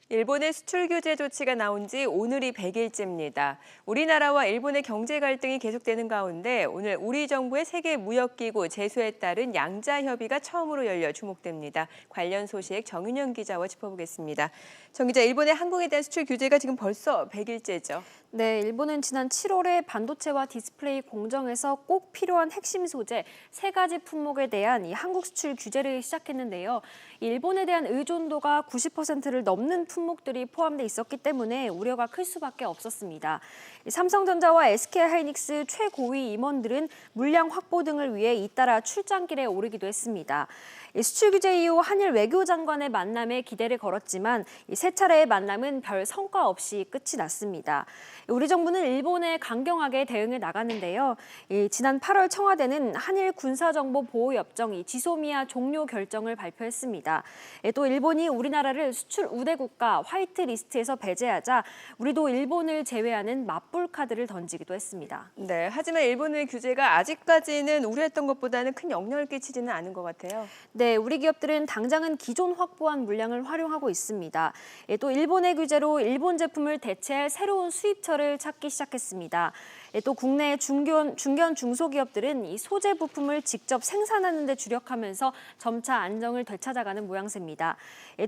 일본의 수출 규제 조치가 나온 지 오늘이 100일째입니다. 우리나라와 일본의 경제 갈등이 계속되는 가운데 오늘 우리 정부의 세계무역기구 제소에 따른 양자 협의가 처음으로 열려 주목됩니다. 관련 소식 정윤영 기자와 짚어보겠습니다. 정 기자, 일본의 한국에 대한 수출 규제가 지금 벌써 100일째죠. 네, 일본은 지난 7월에 반도체와 디스플레이 공정에서 꼭 필요한 핵심 소재 3가지 품목에 대한 이 한국 수출 규제를 시작했는데요. 일본에 대한 의존도가 90%를 넘는 품목들이 포함돼 있었기 때문에 우려가 클 수밖에 없었습니다. 삼성전자와 SK하이닉스 최고위 임원들은 물량 확보 등을 위해 잇따라 출장길에 오르기도 했습니다. 수출 규제 이후 한일 외교장관의 만남에 기대를 걸었지만 세 차례의 만남은 별 성과 없이 끝이 났습니다. 우리 정부는 일본에 강경하게 대응해 나갔는데요. 지난 8월 청와대는 한일 군사정보보호협정 지소미아 종료 결정을 발표했습니다. 또 일본이 우리나라를 수출 우대국가 화이트리스트에서 배제하자 우리도 일본을 제외하는 맞불 카드를 던지기도 했습니다. 네, 하지만 일본의 규제가 아직까지는 우려했던 것보다는 큰 영향을 끼치지는 않은 것 같아요. 네, 우리 기업들은 당장은 기존 확보한 물량을 활용하고 있습니다. 또 일본의 규제로 일본 제품을 대체할 새로운 수입처를 찾기 시작했습니다. 또 국내 중견 중소기업들은 이 소재 부품을 직접 생산하는 데 주력하면서 점차 안정을 되찾아가는 모양새입니다.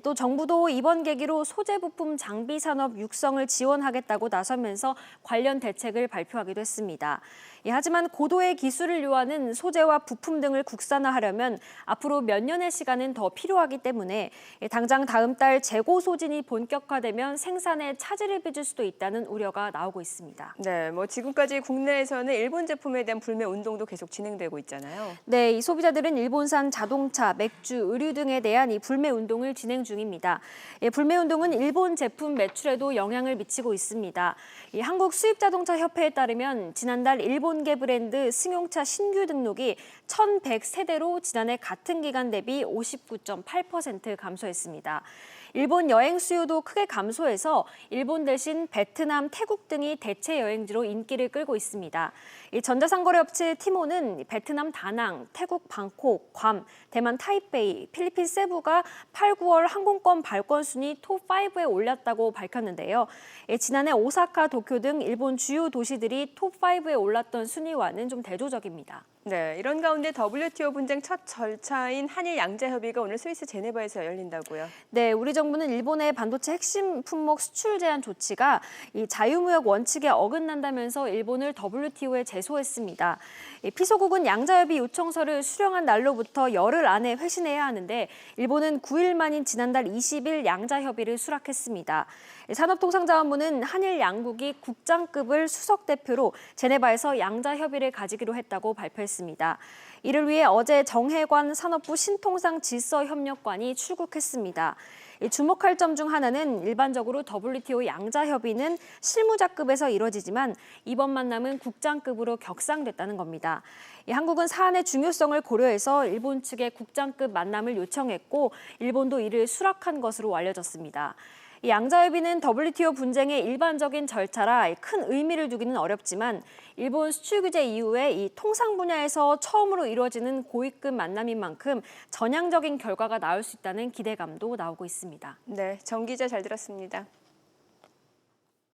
또 정부도 이번 계기로 소재 부품 장비 산업 육성을 지원하겠다고 나서면서 관련 대책을 발표하기도 했습니다. 하지만 고도의 기술을 요하는 소재와 부품 등을 국산화하려면 앞으로 몇 년의 시간은 더 필요하기 때문에 당장 다음 달 재고 소진이 본격화되면 생산에 차질을 빚을 수도 있다는 우려가 나오고 있습니다. 네, 지금까지 국내에서는 일본 제품에 대한 불매 운동도 계속 진행되고 있잖아요. 네, 이 소비자들은 일본산 자동차, 맥주, 의류 등에 대한 이 불매 운동을 진행 중입니다. 불매 운동은 일본 제품 매출에도 영향을 미치고 있습니다. 한국 수입자동차협회에 따르면 지난달 일본계 브랜드 승용차 신규 등록이 1,100세대로 지난해 같은 기간 대비 59.8% 감소했습니다. 일본 여행 수요도 크게 감소해서 일본 대신 베트남, 태국 등이 대체 여행지로 인기를 끌고 있습니다. 이 전자상거래 업체 티모는 베트남 다낭, 태국 방콕, 괌, 대만 타이베이, 필리핀 세부가 8, 9월 항공권 발권 순위 톱5에 올랐다고 밝혔는데요. 지난해 오사카, 도쿄 등 일본 주요 도시들이 톱5에 올랐던 순위와는 좀 대조적입니다. 네, 이런 가운데 WTO 분쟁 첫 절차인 한일 양자 협의가 오늘 스위스 제네바에서 열린다고요. 네, 우리 정부는 일본의 반도체 핵심 품목 수출 제한 조치가 이 자유무역 원칙에 어긋난다면서 일본을 WTO에 제소했습니다. 피소국은 양자협의 요청서를 수령한 날로부터 열흘 안에 회신해야 하는데 일본은 9일 만인 지난달 20일 양자협의를 수락했습니다. 산업통상자원부는 한일 양국이 국장급을 수석 대표로 제네바에서 양자협의를 가지기로 했다고 발표했습니다. 이를 위해 어제 정해관 산업부 신통상 질서협력관이 출국했습니다. 주목할 점 중 하나는 일반적으로 WTO 양자협의는 실무자급에서 이뤄지지만 이번 만남은 국장급으로 격상됐다는 겁니다. 한국은 사안의 중요성을 고려해서 일본 측에 국장급 만남을 요청했고 일본도 이를 수락한 것으로 알려졌습니다. 이 양자협의는 WTO 분쟁의 일반적인 절차라 큰 의미를 두기는 어렵지만 일본 수출 규제 이후에 이 통상 분야에서 처음으로 이루어지는 고위급 만남인 만큼 전향적인 결과가 나올 수 있다는 기대감도 나오고 있습니다. 네, 정 기자 잘 들었습니다.